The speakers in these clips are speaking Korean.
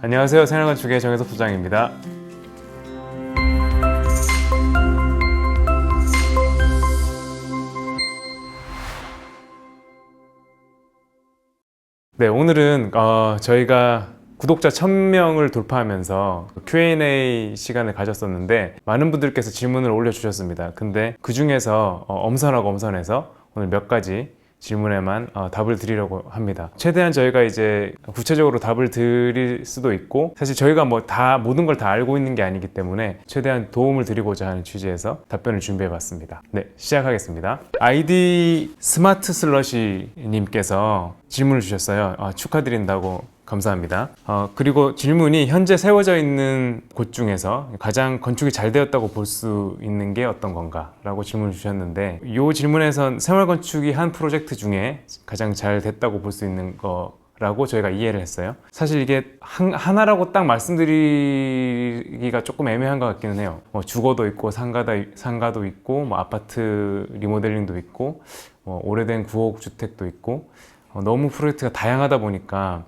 안녕하세요. 새날건축의 정혜섭 소장입니다. 네, 오늘은 저희가 구독자 1000명을 돌파하면서 Q&A 시간을 가졌었는데 많은 분들께서 질문을 올려주셨습니다. 근데 그 중에서 엄선하고 엄선해서 오늘 몇 가지 질문에만 답을 드리려고 합니다. 최대한 저희가 이제 구체적으로 답을 드릴 수도 있고, 사실 저희가 모든 걸 다 알고 있는 게 아니기 때문에 최대한 도움을 드리고자 하는 취지에서 답변을 준비해 봤습니다. 네, 시작하겠습니다. 아이디 스마트 슬러시 님께서 질문을 주셨어요. 축하드린다고. 감사합니다. 그리고 질문이 현재 세워져 있는 곳 중에서 가장 건축이 잘 되었다고 볼 수 있는 게 어떤 건가? 라고 질문을 주셨는데, 이 질문에선 생활건축이 한 프로젝트 중에 가장 잘 됐다고 볼 수 있는 거라고 저희가 이해를 했어요. 사실 이게 하나라고 딱 말씀드리기가 조금 애매한 것 같기는 해요. 주거도 있고 상가도 있고 아파트 리모델링도 있고 오래된 구옥 주택도 있고 너무 프로젝트가 다양하다 보니까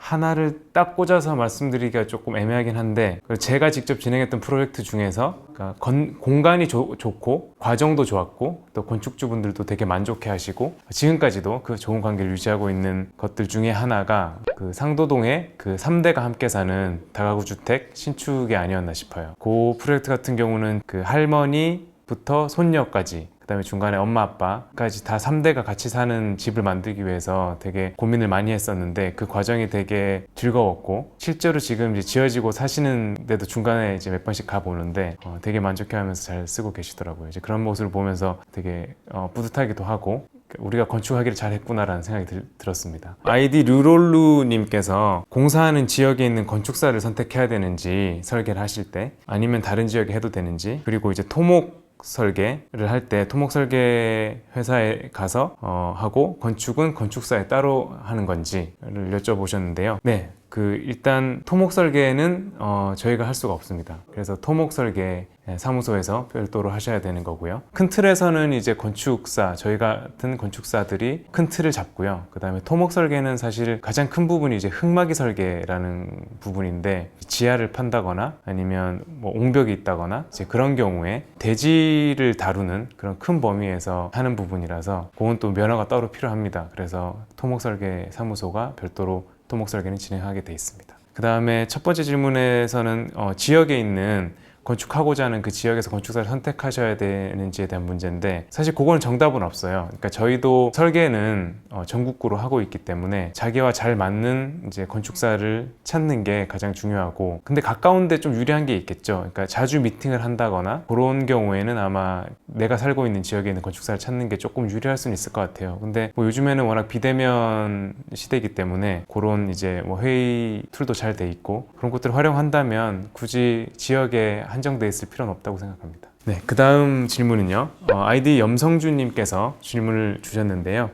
하나를 딱 꽂아서 말씀드리기가 조금 애매하긴 한데, 제가 직접 진행했던 프로젝트 중에서 공간이 좋고 과정도 좋았고 또 건축주분들도 되게 만족해 하시고 지금까지도 그 좋은 관계를 유지하고 있는 것들 중에 하나가 그 상도동에 그 3대가 함께 사는 다가구 주택 신축이 아니었나 싶어요. 그 프로젝트 같은 경우는 그 할머니부터 손녀까지, 그다음에 중간에 엄마 아빠까지 다 3대가 같이 사는 집을 만들기 위해서 되게 고민을 많이 했었는데, 그 과정이 되게 즐거웠고 실제로 지금 이제 지어지고 사시는데도 중간에 이제 몇 번씩 가보는데 되게 만족해하면서 잘 쓰고 계시더라고요. 이제 그런 모습을 보면서 되게 뿌듯하기도 하고 우리가 건축하기를 잘했구나라는 생각이 들었습니다. 아이디 르롤루 님께서 공사하는 지역에 있는 건축사를 선택해야 되는지, 설계를 하실 때 아니면 다른 지역에 해도 되는지, 그리고 이제 토목 설계를 할 때 토목 설계 회사에 가서 하고 건축은 건축사에 따로 하는 건지를 여쭤보셨는데요. 네, 일단 토목 설계는 저희가 할 수가 없습니다. 그래서 토목 설계 사무소에서 별도로 하셔야 되는 거고요. 큰 틀에서는 이제 건축사, 저희 같은 건축사들이 큰 틀을 잡고요. 그 다음에 토목 설계는 사실 가장 큰 부분이 이제 흙막이 설계라는 부분인데, 지하를 판다거나 아니면 옹벽이 있다거나 이제 그런 경우에 대지를 다루는 그런 큰 범위에서 하는 부분이라서 그건 또 면허가 따로 필요합니다. 그래서 토목 설계 사무소가 별도로 토목 설계는 진행하게 돼 있습니다. 그 다음에 첫 번째 질문에서는 지역에 있는 건축하고자 하는 그 지역에서 건축사를 선택하셔야 되는지에 대한 문제인데, 사실 그거는 정답은 없어요. 그러니까 저희도 설계는 전국구로 하고 있기 때문에 자기와 잘 맞는 이제 건축사를 찾는 게 가장 중요하고, 근데 가까운데 좀 유리한 게 있겠죠. 그러니까 자주 미팅을 한다거나 그런 경우에는 아마 내가 살고 있는 지역에 있는 건축사를 찾는 게 조금 유리할 수는 있을 것 같아요. 근데 요즘에는 워낙 비대면 시대이기 때문에 그런 이제 회의 툴도 잘 돼 있고 그런 것들을 활용한다면 굳이 지역에 한정돼 있을 필요는 없다고 생각합니다. 네, 그 다음 질문은요. 아이디 염성준님께서 질문을 주셨는데요.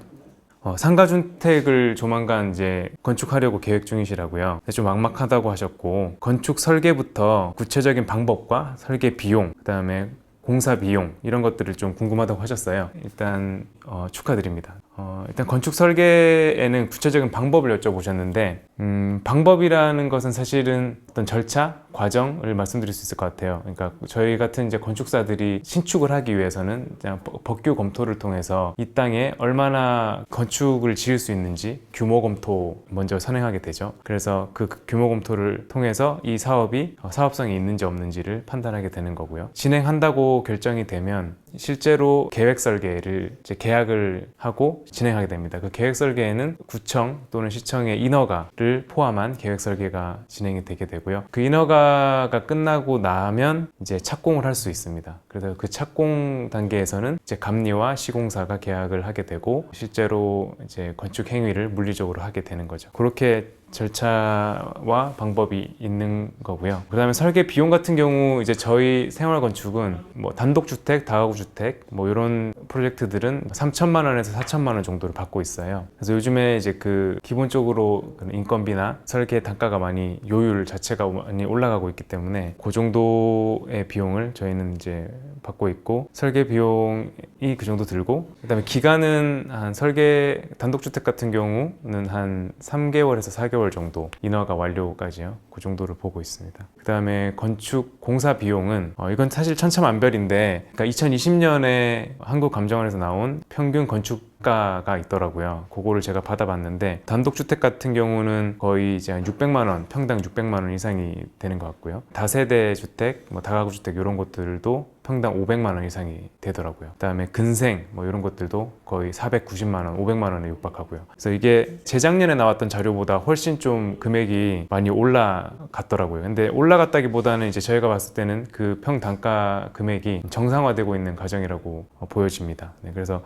상가주택을 조만간 이제 건축하려고 계획 중이시라고요. 좀 막막하다고 하셨고, 건축 설계부터 구체적인 방법과 설계 비용, 그 다음에 공사 비용 이런 것들을 좀 궁금하다고 하셨어요. 일단 축하드립니다. 일단 건축 설계에는 구체적인 방법을 여쭤보셨는데, 방법이라는 것은 사실은 어떤 절차, 과정을 말씀드릴 수 있을 것 같아요. 그러니까 저희 같은 이제 건축사들이 신축을 하기 위해서는 그냥 법규 검토를 통해서 이 땅에 얼마나 건축을 지을 수 있는지 규모 검토 먼저 선행하게 되죠. 그래서 그 규모 검토를 통해서 이 사업이 사업성이 있는지 없는지를 판단하게 되는 거고요. 진행한다고 결정이 되면 실제로 계획 설계를 이제 계약을 하고 진행하게 됩니다. 그 계획 설계에는 구청 또는 시청의 인허가를 포함한 계획 설계가 진행이 되게 되고요. 그 인허가가 끝나고 나면 이제 착공을 할 수 있습니다. 그래서 그 착공 단계에서는 이제 감리와 시공사가 계약을 하게 되고 실제로 이제 건축 행위를 물리적으로 하게 되는 거죠. 그렇게 절차와 방법이 있는 거고요. 그 다음에 설계 비용 같은 경우 이제 저희 생활건축은 단독주택, 다가구주택 이런 프로젝트들은 3천만 원에서 4천만 원 정도를 받고 있어요. 그래서 요즘에 이제 기본적으로 인건비나 설계 단가가 많이 요율 자체가 많이 올라가고 있기 때문에 그 정도의 비용을 저희는 이제 받고 있고, 설계 비용이 그 정도 들고, 그다음에 기간은 한 설계 단독주택 같은 경우는 한 3개월에서 4개월 3개월 정도, 인허가 완료까지요. 그 정도를 보고 있습니다. 그 다음에 건축 공사 비용은 이건 사실 천차만별인데, 그러니까 2020년에 한국감정원에서 나온 평균 건축가가 있더라고요. 그거를 제가 받아봤는데, 단독주택 같은 경우는 거의 이제 한 600만 원, 평당 600만 원 이상이 되는 것 같고요. 다세대 주택, 뭐 다가구 주택 이런 것들도 평당 500만 원 이상이 되더라고요. 그 다음에 근생 뭐 이런 것들도 거의 490만 원, 500만 원에 육박하고요. 그래서 이게 재작년에 나왔던 자료보다 훨씬 좀 금액이 많이 올라갔더라고요. 근데 올라갔다기보다는 이제 저희가 봤을 때는 그 평단가 금액이 정상화되고 있는 과정이라고 보여집니다. 네, 그래서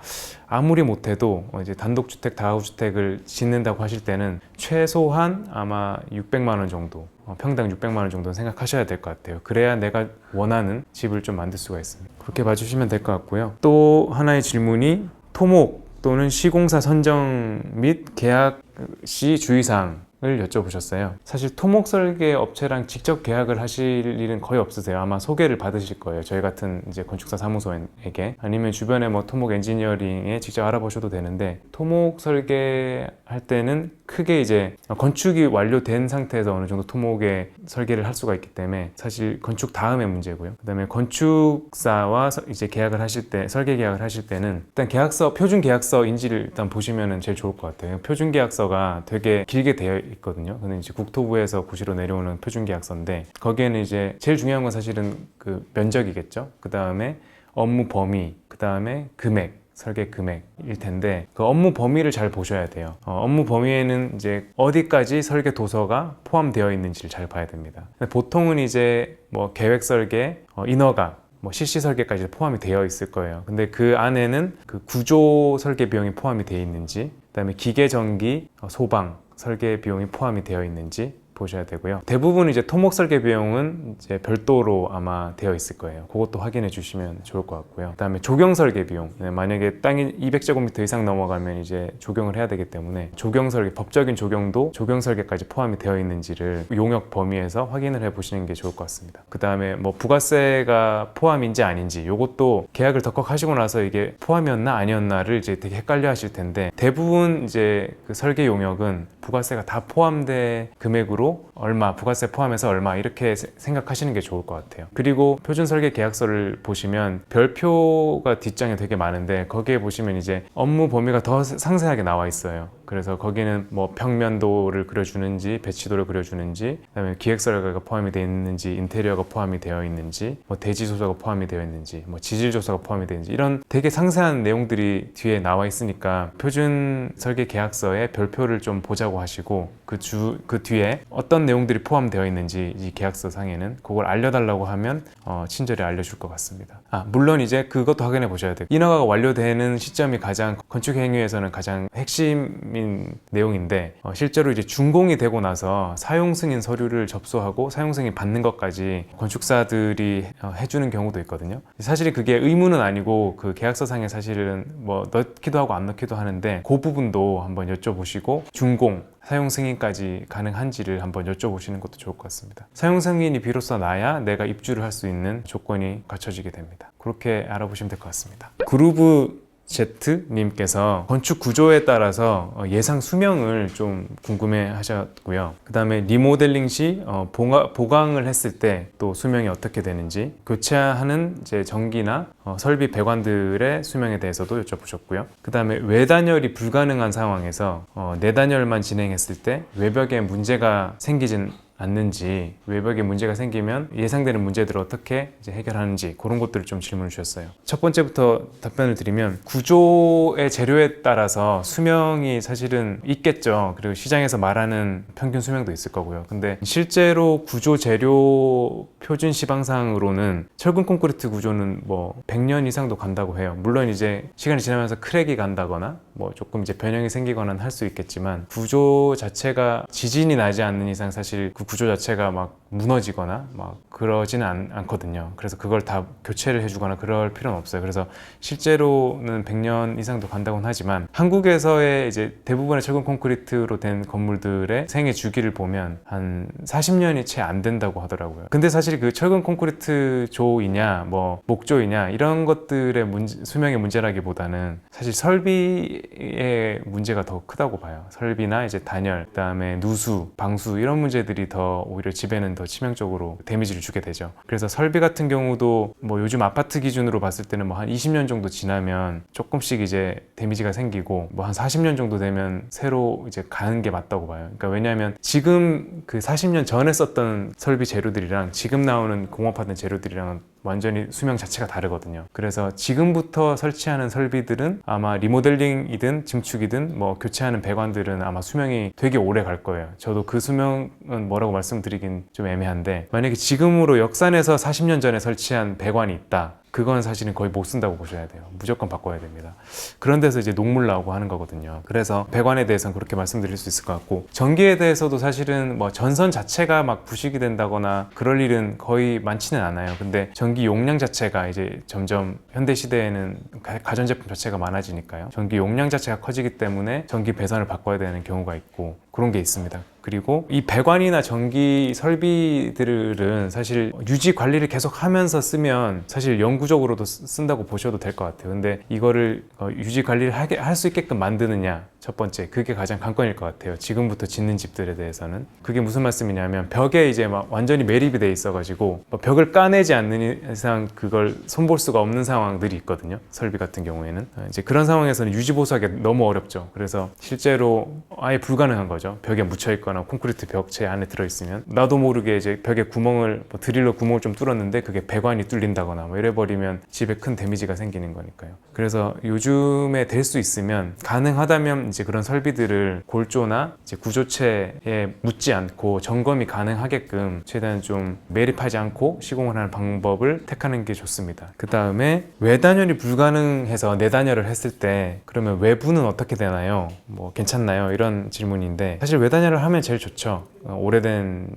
아무리 못해도 이제 단독주택, 다가구주택을 짓는다고 하실 때는 최소한 아마 600만 원 정도, 평당 600만 원 정도는 생각하셔야 될 것 같아요. 그래야 내가 원하는 집을 좀 만들 수가 있습니다. 그렇게 봐주시면 될 것 같고요. 또 하나의 질문이 토목 또는 시공사 선정 및 계약 시 주의사항 을 여쭤보셨어요. 사실 토목 설계 업체랑 직접 계약을 하실 일은 거의 없으세요. 아마 소개를 받으실 거예요. 저희 같은 이제 건축사 사무소에게, 아니면 주변에 뭐 토목 엔지니어링에 직접 알아보셔도 되는데, 토목 설계할 때는 크게 이제 건축이 완료된 상태에서 어느 정도 토목의 설계를 할 수가 있기 때문에 사실 건축 다음의 문제고요. 그다음에 건축사와 이제 계약을 하실 때, 설계 계약을 하실 때는 일단 계약서, 표준 계약서 인지를 일단 보시면은 제일 좋을 것 같아요. 표준 계약서가 되게 길게 되어 있거든요. 근데 이제 국토부에서 고시로 내려오는 표준 계약서인데, 거기에는 이제 제일 중요한 건 사실은 그 면적이겠죠. 그 다음에 업무 범위, 그 다음에 금액, 설계 금액일 텐데, 그 업무 범위를 잘 보셔야 돼요. 업무 범위에는 이제 어디까지 설계 도서가 포함되어 있는지를 잘 봐야 됩니다. 보통은 이제 뭐 계획 설계, 인허가, 뭐 CC 설계까지 포함이 되어 있을 거예요. 근데 그 안에는 그 구조 설계 비용이 포함이 되어 있는지, 그다음에 기계 전기, 소방 설계 비용이 포함이 되어 있는지 보셔야 되고요. 대부분 이제 토목 설계 비용은 이제 별도로 아마 되어 있을 거예요. 그것도 확인해 주시면 좋을 것 같고요. 그다음에 조경 설계 비용, 만약에 땅이 200제곱미터 이상 넘어가면 이제 조경을 해야 되기 때문에 조경 설계, 법적인 조경도 조경 설계까지 포함이 되어 있는지를 용역 범위에서 확인을 해 보시는 게 좋을 것 같습니다. 그다음에 뭐 부가세가 포함인지 아닌지, 이것도 계약을 덜컥 하시고 나서 이게 포함이었나 아니었나를 이제 되게 헷갈려 하실 텐데, 대부분 이제 그 설계 용역은 부가세가 다 포함된 금액으로 얼마, 부가세 포함해서 얼마, 이렇게 생각하시는 게 좋을 것 같아요. 그리고 표준 설계 계약서를 보시면 별표가 뒷장에 되게 많은데, 거기에 보시면 이제 업무 범위가 더 상세하게 나와 있어요. 그래서 거기는 뭐 평면도를 그려주는지, 배치도를 그려주는지, 그다음에 기획설계가 포함이 되어 있는지, 인테리어가 포함이 되어 있는지, 뭐 대지조사가 포함이 되어 있는지, 뭐 지질조사가 포함이 되어 있는지, 이런 되게 상세한 내용들이 뒤에 나와 있으니까 표준 설계 계약서에 별표를 좀 보자고 하시고, 그 뒤에 어떤 내용들이 포함되어 있는지 이 계약서 상에는 그걸 알려달라고 하면 친절히 알려줄 것 같습니다. 물론 이제 그것도 확인해 보셔야 돼요. 인허가가 완료되는 시점이 가장 건축 행위에서는 가장 핵심인 내용인데, 실제로 이제 준공이 되고 나서 사용 승인 서류를 접수하고 사용 승인 받는 것까지 건축사들이 해주는 경우도 있거든요. 사실 그게 의무는 아니고 그 계약서상에 사실은 뭐 넣기도 하고 안 넣기도 하는데, 그 부분도 한번 여쭤보시고 준공, 사용 승인까지 가능한지를 한번 여쭤보시는 것도 좋을 것 같습니다. 사용 승인이 비로소 나야 내가 입주를 할 수 있는 조건이 갖춰지게 됩니다. 그렇게 알아보시면 될 것 같습니다. 그루브 Z님께서 건축 구조에 따라서 예상 수명을 좀 궁금해 하셨고요. 그 다음에 리모델링 시 보강을 했을 때 또 수명이 어떻게 되는지, 교체하는 이제 전기나 설비 배관들의 수명에 대해서도 여쭤보셨고요. 그 다음에 외단열이 불가능한 상황에서 내단열만 진행했을 때 외벽에 문제가 생기진 않는지, 외벽에 문제가 생기면 예상되는 문제들을 어떻게 이제 해결하는지, 그런 것들을 좀 질문을 주셨어요. 첫 번째부터 답변을 드리면, 구조의 재료에 따라서 수명이 사실은 있겠죠. 그리고 시장에서 말하는 평균 수명도 있을 거고요. 근데 실제로 구조 재료 표준 시방상으로는 철근 콘크리트 구조는 뭐 100년 이상도 간다고 해요. 물론 이제 시간이 지나면서 크랙이 간다거나 뭐 조금 이제 변형이 생기거나 할 수 있겠지만, 구조 자체가 지진이 나지 않는 이상 사실 그 구조 자체가 막 무너지거나 막 그러지는 않거든요. 그래서 그걸 다 교체를 해주거나 그럴 필요는 없어요. 그래서 실제로는 100년 이상도 간다고는 하지만 한국에서의 이제 대부분의 철근 콘크리트로 된 건물들의 생애 주기를 보면 한 40년이 채 안 된다고 하더라고요. 근데 사실 그 철근 콘크리트 조이냐 뭐 목조이냐 이런 것들의 수명의 문제라기보다는 사실 설비의 문제가 더 크다고 봐요. 설비나 이제 단열, 그다음에 누수, 방수 이런 문제들이 더 오히려 집에는 더 치명적으로 데미지를 주게 되죠. 그래서 설비 같은 경우도 뭐 요즘 아파트 기준으로 봤을 때는 뭐 한 20년 정도 지나면 조금씩 이제 데미지가 생기고 뭐 한 40년 정도 되면 새로 이제 가는 게 맞다고 봐요. 그러니까 왜냐하면 지금 그 40년 전에 썼던 설비 재료들이랑 지금 나오는 공업하던 재료들이랑 완전히 수명 자체가 다르거든요. 그래서 지금부터 설치하는 설비들은 아마 리모델링이든 증축이든 뭐 교체하는 배관들은 아마 수명이 되게 오래 갈 거예요. 저도 그 수명은 뭐라고 말씀드리긴 좀 애매한데 만약에 지금으로 역산해서 40년 전에 설치한 배관이 있다. 그건 사실은 거의 못 쓴다고 보셔야 돼요. 무조건 바꿔야 됩니다. 그런 데서 이제 녹물 나오고 하는 거거든요. 그래서 배관에 대해서는 그렇게 말씀드릴 수 있을 것 같고 전기에 대해서도 사실은 뭐 전선 자체가 막 부식이 된다거나 그럴 일은 거의 많지는 않아요. 근데 전기 용량 자체가 이제 점점 현대 시대에는 가전제품 자체가 많아지니까요. 전기 용량 자체가 커지기 때문에 전기 배선을 바꿔야 되는 경우가 있고 그런 게 있습니다. 그리고 이 배관이나 전기 설비들은 사실 유지 관리를 계속 하면서 쓰면 사실 영구적으로도 쓴다고 보셔도 될 것 같아요. 근데 이거를 유지 관리를 할 수 있게끔 만드느냐 첫 번째 그게 가장 관건일 것 같아요. 지금부터 짓는 집들에 대해서는 그게 무슨 말씀이냐면 벽에 이제 막 완전히 매립이 돼 있어가지고 벽을 까내지 않는 이상 그걸 손볼 수가 없는 상황들이 있거든요. 설비 같은 경우에는 이제 그런 상황에서는 유지 보수하기 너무 어렵죠. 그래서 실제로 아예 불가능한 거죠. 벽에 묻혀 있거나 콘크리트 벽체 안에 들어있으면 나도 모르게 이제 벽에 구멍을 드릴로 구멍을 좀 뚫었는데 그게 배관이 뚫린다거나 뭐 이래버리면 집에 큰 데미지가 생기는 거니까요. 그래서 요즘에 될 수 있으면 가능하다면 이제 그런 설비들을 골조나 이제 구조체에 묻지 않고 점검이 가능하게끔 최대한 좀 매립하지 않고 시공을 하는 방법을 택하는 게 좋습니다. 그 다음에 외단열이 불가능해서 내단열을 했을 때 그러면 외부는 어떻게 되나요? 뭐 괜찮나요? 이런 질문인데 사실 외단열을 하면 제일 좋죠. 오래된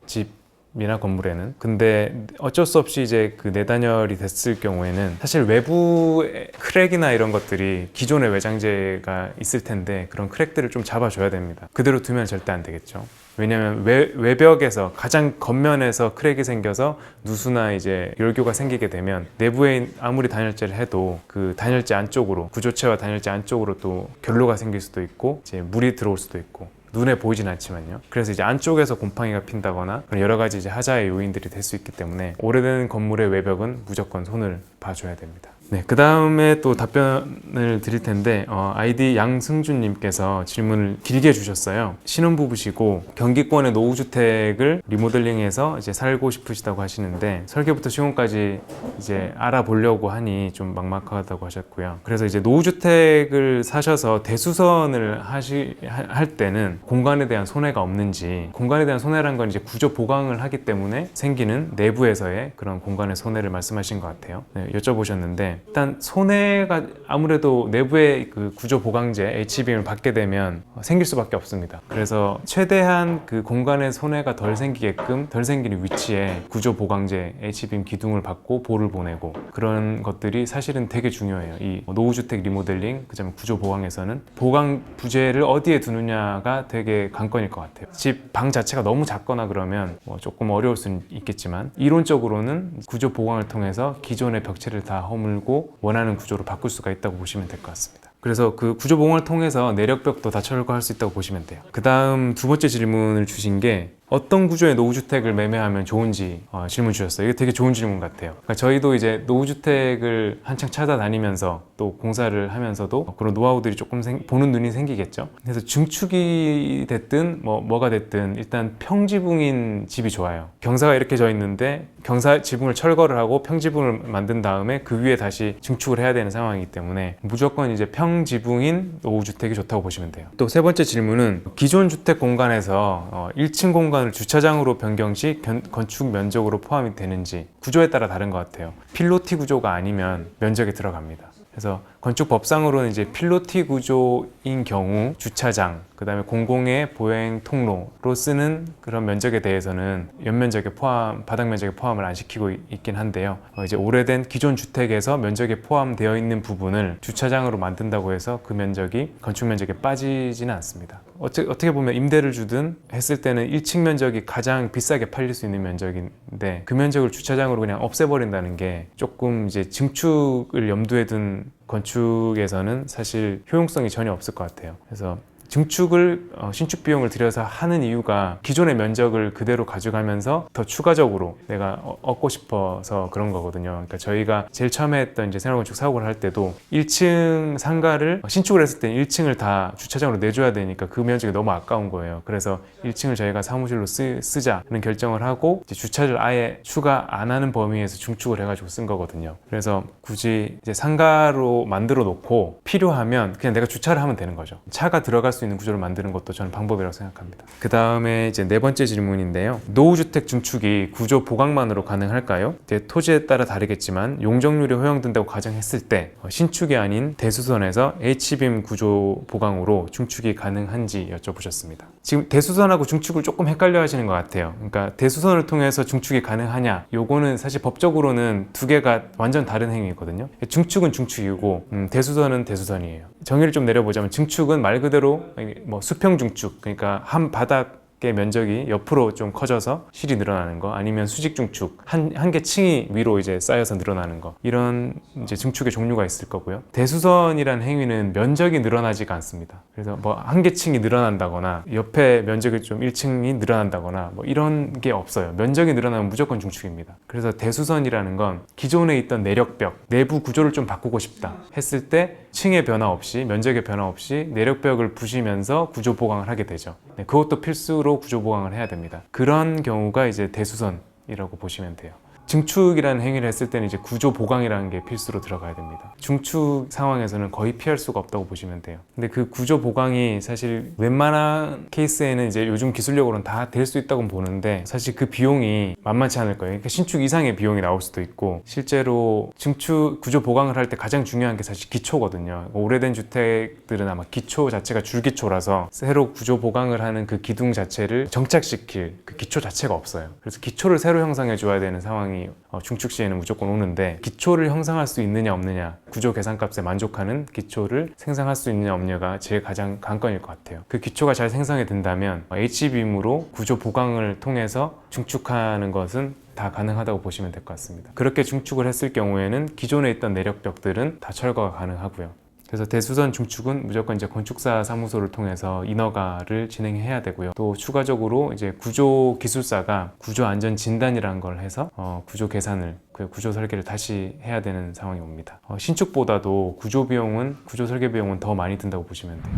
집이나 건물에는. 근데 어쩔 수 없이 이제 그 내단열이 됐을 경우에는 사실 외부 크랙이나 이런 것들이 기존의 외장재가 있을 텐데 그런 크랙들을 좀 잡아줘야 됩니다. 그대로 두면 절대 안 되겠죠. 왜냐하면 외벽에서 가장 겉면에서 크랙이 생겨서 누수나 이제 열교가 생기게 되면 내부에 아무리 단열재를 해도 그 단열재 안쪽으로 구조체와 단열재 안쪽으로 또 결로가 생길 수도 있고 이제 물이 들어올 수도 있고 눈에 보이진 않지만요. 그래서 이제 안쪽에서 곰팡이가 핀다거나 그런 여러 가지 이제 하자의 요인들이 될 수 있기 때문에 오래된 건물의 외벽은 무조건 손을 봐줘야 됩니다. 네, 그 다음에 또 답변을 드릴 텐데 아이디 양승준님께서 질문을 길게 주셨어요. 신혼부부시고 경기권의 노후주택을 리모델링해서 이제 살고 싶으시다고 하시는데 설계부터 시공까지 이제 알아보려고 하니 좀 막막하다고 하셨고요. 그래서 이제 노후주택을 사셔서 대수선을 할 때는 공간에 대한 손해가 없는지 공간에 대한 손해라는 건 이제 구조 보강을 하기 때문에 생기는 내부에서의 그런 공간의 손해를 말씀하신 것 같아요. 네, 여쭤보셨는데 일단 손해가 아무래도 내부의 그 구조 보강제 H빔을 받게 되면 생길 수밖에 없습니다. 그래서 최대한 그 공간의 손해가 덜 생기게끔 덜 생기는 위치에 구조 보강제 H빔 기둥을 받고 볼을 보내고 그런 것들이 사실은 되게 중요해요. 이 노후주택 리모델링 그다음에 구조 보강에서는 보강 부재를 어디에 두느냐가 되게 관건일 것 같아요. 집 방 자체가 너무 작거나 그러면 뭐 조금 어려울 수는 있겠지만 이론적으로는 구조 보강을 통해서 기존의 벽체를 다 허물고 원하는 구조로 바꿀 수가 있다고 보시면 될 것 같습니다. 그래서 그 구조 보강을 통해서 내력벽도 다 철거할 수 있다고 보시면 돼요. 그 다음 두 번째 질문을 주신 게 어떤 구조의 노후주택을 매매하면 좋은지 질문 주셨어요. 이게 되게 좋은 질문 같아요. 그러니까 저희도 이제 노후주택을 한창 찾아다니면서 또 공사를 하면서도 그런 노하우들이 조금 보는 눈이 생기겠죠. 그래서 중축이 됐든 뭐가 됐든 일단 평지붕인 집이 좋아요. 경사가 이렇게 져 있는데 경사 지붕을 철거를 하고 평지붕을 만든 다음에 그 위에 다시 증축을 해야 되는 상황이기 때문에 무조건 이제 평지붕인 노후주택이 좋다고 보시면 돼요. 또 세 번째 질문은 기존 주택 공간에서 1층 공간을 주차장으로 변경 시 건축 면적으로 포함이 되는지 구조에 따라 다른 것 같아요. 필로티 구조가 아니면 면적에 들어갑니다. 그래서 건축법상으로는 이제 필로티 구조인 경우 주차장, 그 다음에 공공의 보행 통로로 쓰는 그런 면적에 대해서는 연면적에 바닥 면적에 포함을 안 시키고 있긴 한데요. 이제 오래된 기존 주택에서 면적에 포함되어 있는 부분을 주차장으로 만든다고 해서 그 면적이 건축 면적에 빠지지는 않습니다. 어떻게 보면 임대를 주든 했을 때는 1층 면적이 가장 비싸게 팔릴 수 있는 면적인데 그 면적을 주차장으로 그냥 없애버린다는 게 조금 이제 증축을 염두에 둔 건축에서는 사실 효용성이 전혀 없을 것 같아요. 그래서 증축을 신축 비용을 들여서 하는 이유가 기존의 면적을 그대로 가져가면서 더 추가적으로 내가 얻고 싶어서 그런 거거든요. 그러니까 저희가 제일 처음에 했던 이제 생활건축 사업을 할 때도 1층 상가를 신축을 했을 때 1층을 다 주차장으로 내줘야 되니까 그 면적이 너무 아까운 거예요. 그래서 1층을 저희가 사무실로 쓰자는 결정을 하고 이제 주차를 아예 추가 안 하는 범위에서 중축을 해가지고 쓴 거거든요. 그래서 굳이 이제 상가로 만들어 놓고 필요하면 그냥 내가 주차를 하면 되는 거죠. 차가 들어갈 수 있는 구조를 만드는 것도 저는 방법이라고 생각합니다. 그 다음에 이제 네 번째 질문인데요. 노후주택 중축이 구조 보강만으로 가능할까요? 이제 토지에 따라 다르겠지만 용적률이 허용된다고 가정했을 때 신축이 아닌 대수선에서 H빔 구조 보강으로 중축이 가능한지 여쭤보셨습니다. 지금 대수선하고 중축을 조금 헷갈려 하시는 것 같아요. 그러니까 대수선을 통해서 중축이 가능하냐? 요거는 사실 법적으로는 두 개가 완전 다른 행위거든요. 중축은 중축이고 대수선은 대수선이에요. 정의를 좀 내려보자면 증축은 말 그대로 뭐 수평 중축, 그러니까 한 바닥의 면적이 옆으로 좀 커져서 실이 늘어나는 거, 아니면 수직 중축, 한 개 층이 위로 이제 쌓여서 늘어나는 거, 이런 이제 증축의 종류가 있을 거고요. 대수선이라는 행위는 면적이 늘어나지가 않습니다. 그래서 뭐 한 개 층이 늘어난다거나 옆에 면적이 좀 1층이 늘어난다거나 뭐 이런 게 없어요. 면적이 늘어나면 무조건 중축입니다. 그래서 대수선이라는 건 기존에 있던 내력벽, 내부 구조를 좀 바꾸고 싶다 했을 때 층의 변화 없이, 면적의 변화 없이 내력벽을 부시면서 구조 보강을 하게 되죠. 그것도 필수로 구조 보강을 해야 됩니다. 그런 경우가 이제 대수선이라고 보시면 돼요. 증축이라는 행위를 했을 때는 이제 구조 보강이라는 게 필수로 들어가야 됩니다. 중축 상황에서는 거의 피할 수가 없다고 보시면 돼요. 근데 그 구조 보강이 사실 웬만한 케이스에는 이제 요즘 기술력으로는 다 될 수 있다고 보는데 사실 그 비용이 만만치 않을 거예요. 그러니까 신축 이상의 비용이 나올 수도 있고, 실제로 증축 구조 보강을 할 때 가장 중요한 게 사실 기초거든요. 오래된 주택들은 아마 기초 자체가 줄기초라서 새로 구조 보강을 하는 그 기둥 자체를 정착시킬 그 기초 자체가 없어요. 그래서 기초를 새로 형성해 줘야 되는 상황이 중축 시에는 무조건 오는데, 기초를 형성할 수 있느냐 없느냐, 구조 계산값에 만족하는 기초를 생성할 수 있느냐 없느냐가 제일 가장 관건일 것 같아요. 그 기초가 잘 생성이 된다면 H빔으로 구조 보강을 통해서 중축하는 것은 다 가능하다고 보시면 될 것 같습니다. 그렇게 중축을 했을 경우에는 기존에 있던 내력벽들은 다 철거가 가능하고요. 그래서 대수선 중축은 무조건 이제 건축사 사무소를 통해서 인허가를 진행해야 되고요. 또 추가적으로 이제 구조 기술사가 구조 안전 진단이라는 걸 해서 구조 계산을, 그 구조 설계를 다시 해야 되는 상황이 옵니다. 신축보다도 구조 비용은, 구조 설계 비용은 더 많이 든다고 보시면 돼요.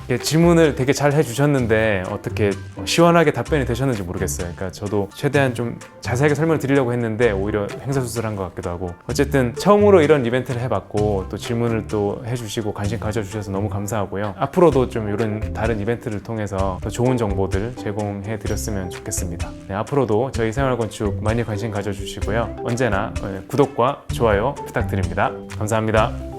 이렇게 질문을 되게 잘 해주셨는데 어떻게 시원하게 답변이 되셨는지 모르겠어요. 그러니까 저도 최대한 좀 자세하게 설명을 드리려고 했는데 오히려 횡설수설한 것 같기도 하고, 어쨌든 처음으로 이런 이벤트를 해봤고 또 질문을 또 해주시고 관심 가져주셔서 너무 감사하고요. 앞으로도 좀 이런 다른 이벤트를 통해서 더 좋은 정보들 제공해 드렸으면 좋겠습니다. 네, 앞으로도 저희 생활건축 많이 관심 가져주시고요. 언제나 구독과 좋아요 부탁드립니다. 감사합니다.